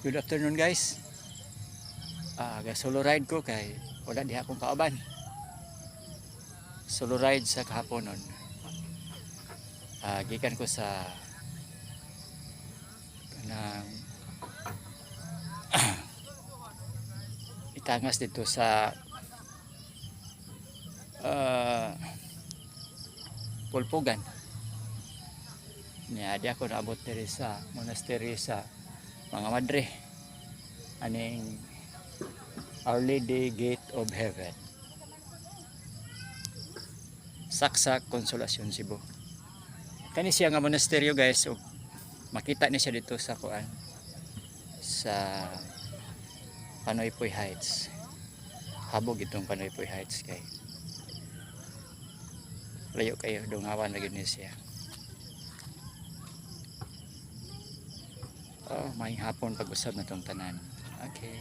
Good afternoon guys. Solo ride ko kay wala diha akong kauban. Solo ride sa kahapon nun. Gikan ko sa kanang itangas dito sa Pulpugan. Di ako naabot diri sa monastery sa mga madre. Aning Our Lady Gate of Heaven. Saksak Consolacion, Cebu. Kani siya nga monasteryo guys. Makita ni siya dito sa kuan sa Panoypoy Heights. Habog itong Panoypoy Heights kay layo kayo, dungawan lagi ni siya. May hapon pag-usab na tong tanan. Okay.